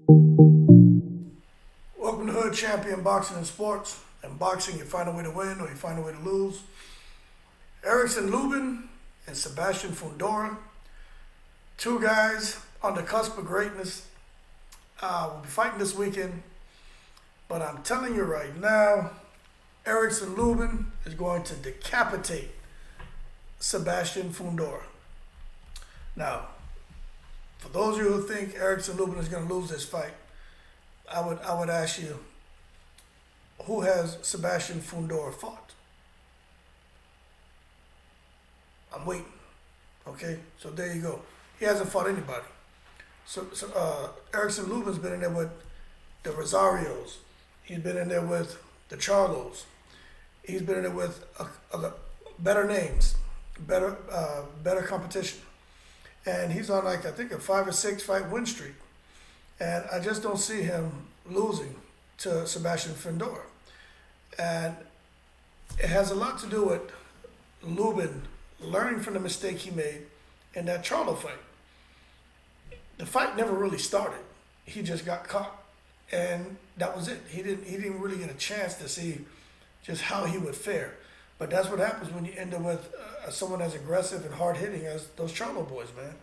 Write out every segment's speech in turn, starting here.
Welcome to Hood Champion Boxing and Sports. In boxing, you find a way to win or you find a way to lose. Erickson Lubin and Sebastian Fundora, two guys on the cusp of greatness, will be fighting this weekend. But I'm telling you right now, Erickson Lubin is going to decapitate Sebastian Fundora. Now, for those of you who think Erickson Lubin is going to lose this fight, I would ask you, who has Sebastian Fundora fought? I'm waiting. Okay, so there you go. He hasn't fought anybody. So Erickson Lubin's been in there with the Rosarios. He's been in there with the Charlos. He's been in there with better names, better competition, and he's on like I think a 5 or 6 fight win streak. And I just don't see him losing to Sebastian Fundora. And it has a lot to do with Lubin learning from the mistake he made in that Charlo fight. The fight never really started. He just got caught. And that was it. He didn't really get a chance to see just how he would fare. But that's what happens when you end up with someone as aggressive and hard-hitting as those Charlo boys, man.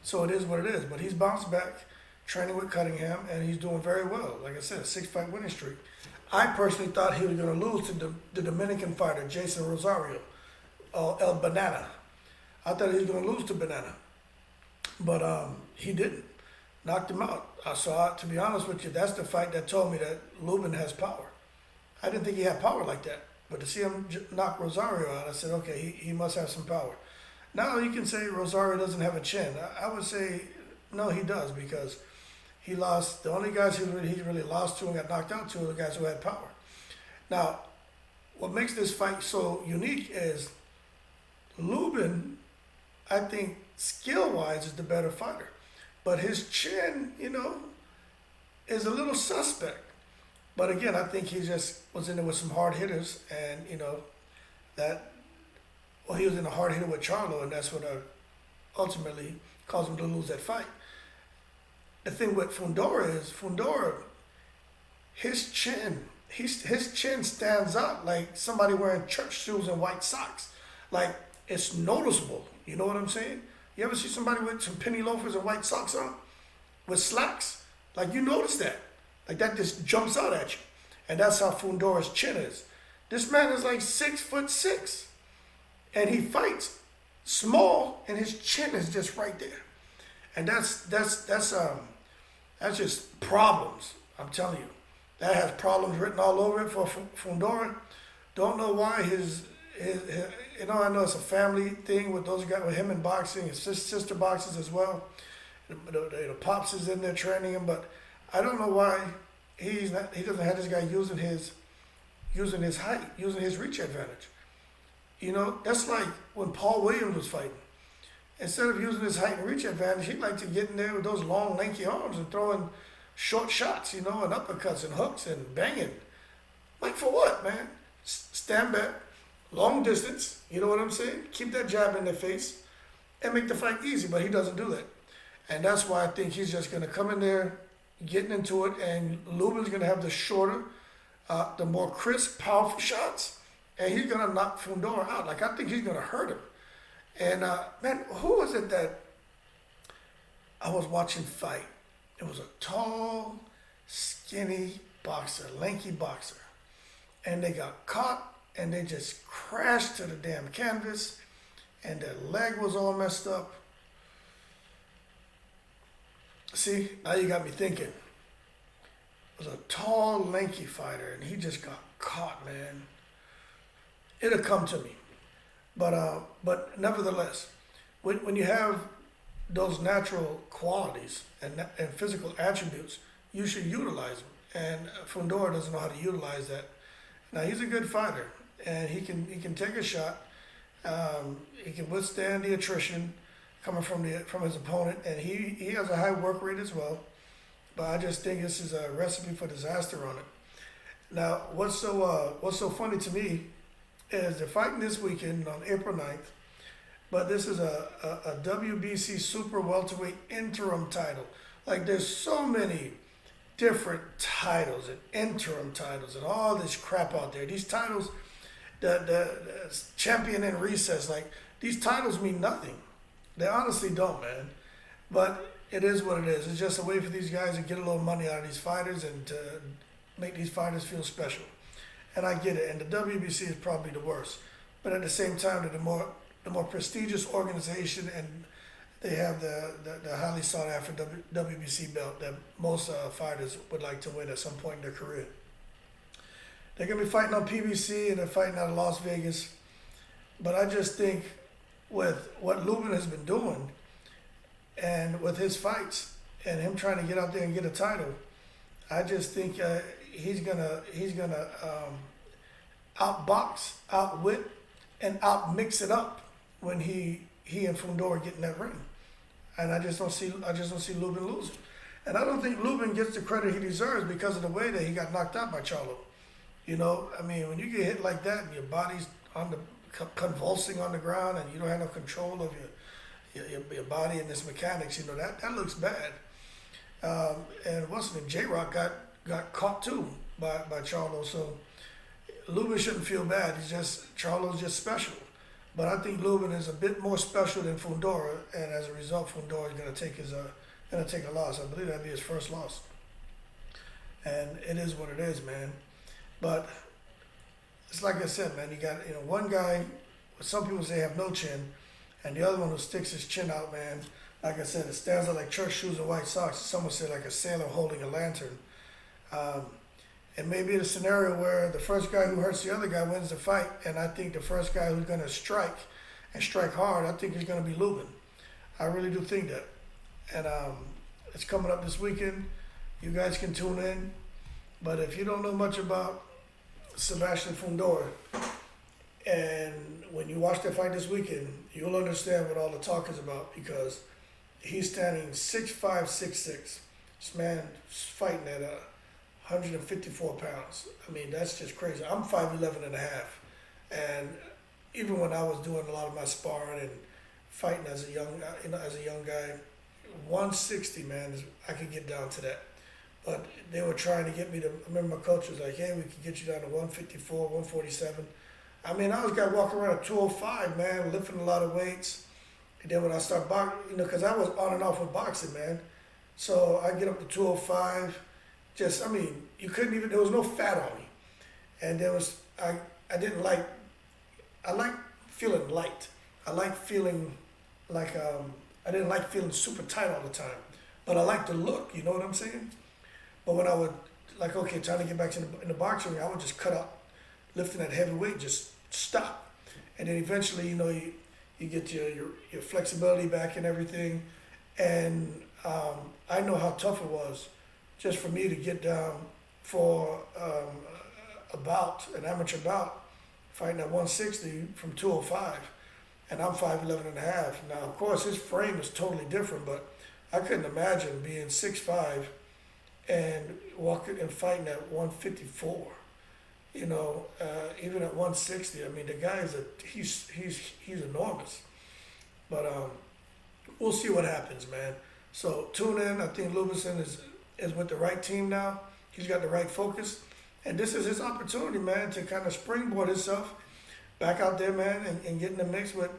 So it is what it is. But he's bounced back, training with Cunningham, and he's doing very well. Like I said, a 6 fight winning streak. I personally thought he was going to lose to the Dominican fighter, Jason Rosario, El Banana. I thought he was going to lose to Banana, but he didn't. Knocked him out. To be honest with you, that's the fight that told me that Lubin has power. I didn't think he had power like that, but to see him knock Rosario out, I said, okay, he must have some power. Now you can say Rosario doesn't have a chin. I would say, no, he does, because he lost. The only guys he really lost to and got knocked out to are the guys who had power. Now, what makes this fight so unique is Lubin, I think, skill-wise, is the better fighter. But his chin, is a little suspect. But again, I think he just was in there with some hard hitters, and he was in a hard hitter with Charlo, and that's what ultimately caused him to lose that fight. The thing with Fundora, his chin stands out like somebody wearing church shoes and white socks. Like, it's noticeable. You know what I'm saying? You ever see somebody with some penny loafers and white socks on with slacks? Like, you notice that. Like, that just jumps out at you. And that's how Fundora's chin is. This man is like 6'6", and he fights small, and his chin is just right there. And that's just problems. I'm telling you, that has problems written all over it for Fundora. Don't know why I know it's a family thing with those guys, with him in boxing. His sister boxes as well. The pops is in there training him, but I don't know why he doesn't have this guy using his height, using his reach advantage. That's like when Paul Williams was fighting. Instead of using his height and reach advantage, he'd like to get in there with those long, lanky arms and throwing short shots, and uppercuts and hooks and banging. Like, for what, man? Stand back, long distance, you know what I'm saying? Keep that jab in their face and make the fight easy, but he doesn't do that. And that's why I think he's just going to come in there, getting into it, and Lubin's going to have the shorter, the more crisp, powerful shots, and he's going to knock Fundora out. Like, I think he's going to hurt him. And, man, who was it that I was watching fight? It was a tall, skinny boxer, lanky boxer. And they got caught, and they just crashed to the damn canvas, and their leg was all messed up. See, now you got me thinking. It was a tall, lanky fighter, and he just got caught, man. It'll come to me. But nevertheless, when you have those natural qualities and physical attributes, you should utilize them. And Fundora doesn't know how to utilize that. Now, he's a good fighter, and he can take a shot. He can withstand the attrition coming from his opponent, and he has a high work rate as well. But I just think this is a recipe for disaster on it. Now, what's so funny to me is they're fighting this weekend on April 9th, but this is a WBC Super Welterweight interim title. Like, there's so many different titles and interim titles and all this crap out there. These titles, the champion in recess, like these titles mean nothing. They honestly don't, man. But it is what it is. It's just a way for these guys to get a little money out of these fighters and to make these fighters feel special. And I get it. And the WBC is probably the worst. But at the same time, they're the more prestigious organization, and they have the highly sought after WBC belt that most fighters would like to win at some point in their career. They're going to be fighting on PBC, and they're fighting out of Las Vegas. But I just think with what Lubin has been doing and with his fights and him trying to get out there and get a title, I just think he's gonna outbox, outwit, and outmix it up when he and Fundora get in that ring. And I just don't see Lubin losing. And I don't think Lubin gets the credit he deserves because of the way that he got knocked out by Charlo. You know, I mean, when you get hit like that and your body's convulsing on the ground and you don't have no control of your body and its mechanics, you know, that looks bad. And what's his name? J-Rock got caught too by Charlo. So Lubin shouldn't feel bad. Charlo's just special. But I think Lubin is a bit more special than Fundora, and as a result, Fundora is going to take a loss. I believe that'd be his first loss. And it is what it is, man. But it's like I said, man. You got one guy. Some people say have no chin, and the other one who sticks his chin out, man. Like I said, it stands out like church shoes and white socks. Someone said like a sailor holding a lantern. It may be the scenario where the first guy who hurts the other guy wins the fight, and I think the first guy who's going to strike and strike hard, I think is going to be Lubin. I really do think that. And it's coming up this weekend. You guys can tune in. But if you don't know much about Sebastian Fundora, and when you watch that fight this weekend, you'll understand what all the talk is about, because he's standing 6'5", 6'6". This man is fighting at 154 pounds. I mean, that's just crazy. I'm 5'11" and a half. And even when I was doing a lot of my sparring and fighting as a young guy, 160, man, I could get down to that. But they were trying to get me to, I remember my coach was like, hey, we could get you down to 154, 147. I mean, I was guy walking around at 205, man, lifting a lot of weights. And then when I start boxing, because I was on and off with boxing, man. So I get up to 205. You couldn't even, there was no fat on me. And there was, I like feeling light. I like feeling like, I didn't like feeling super tight all the time. But I like the look, you know what I'm saying? But when I would, like, okay, time to get back in the boxing ring, I would just cut out lifting that heavy weight, just stop. And then eventually, you get your flexibility back and everything. And I know how tough it was just for me to get down for an amateur bout, fighting at 160 from 205. And I'm 5'11" and a half. Now, of course, his frame is totally different, but I couldn't imagine being 6'5" and walking and fighting at 154. Even at 160, I mean, the guy he's enormous. But we'll see what happens, man. So tune in. I think Lubin is with the right team now. He's got the right focus, and this is his opportunity, man, to kind of springboard himself back out there, man, and get in the mix with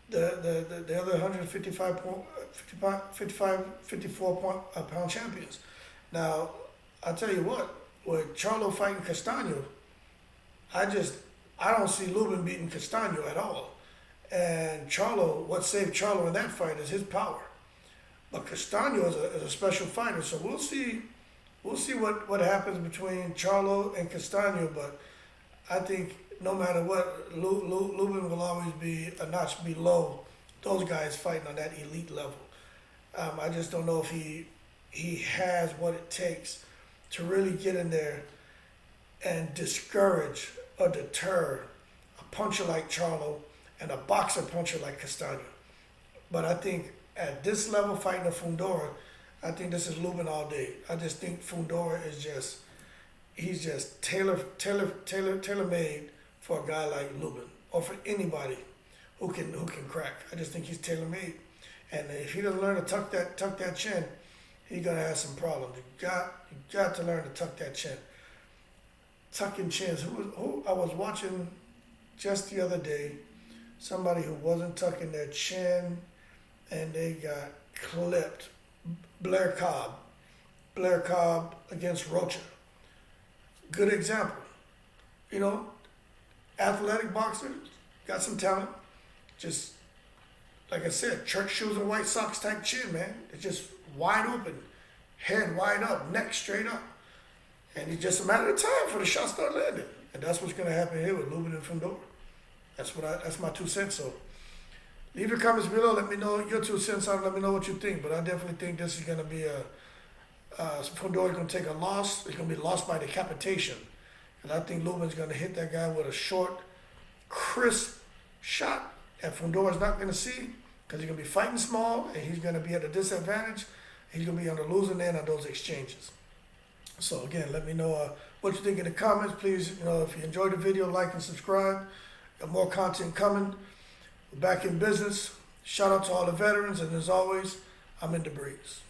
the other 54 pound champions. Now, I'll tell you what, with Charlo fighting Castaño, I don't see Lubin beating Castaño at all. And Charlo, what saved Charlo in that fight is his power. But Castaño is a special fighter, so we'll see what happens between Charlo and Castaño. But I think no matter what, Lubin will always be a notch below those guys fighting on that elite level. I just don't know if he has what it takes to really get in there and discourage or deter a puncher like Charlo and a boxer puncher like Castaño. But I think at this level, fighting a Fundora, I think this is Lubin all day. I just think Fundora is he's just tailor-made for a guy like Lubin, or for anybody who can crack. I just think he's tailor-made. And if he doesn't learn to tuck that chin, he's gonna have some problems. You got to learn to tuck that chin. Tucking chins. Who I was watching just the other day, somebody who wasn't tucking their chin and they got clipped. Blair Cobb against Rocha. Good example. You know, athletic boxer, got some talent. Just, like I said, church shoes and white socks type chin, man. It's just wide open, head wide up, neck straight up. And it's just a matter of time for the shot start landing. And that's what's gonna happen here with Lubin and Fundora. That's my 2 cents. So leave your comments below. Let me know your 2 cents on it. Let me know what you think. But I definitely think this is gonna be Fundora's gonna take a loss. It's gonna be lost by decapitation. And I think Lubin's gonna hit that guy with a short, crisp shot that Fundora's not gonna see, because he's gonna be fighting small and he's gonna be at a disadvantage. He's gonna be on the losing end on those exchanges. So again, let me know what you think in the comments. Please, if you enjoyed the video, like and subscribe. Got more content coming. We're back in business. Shout out to all the veterans, and as always, I'm in the breeze.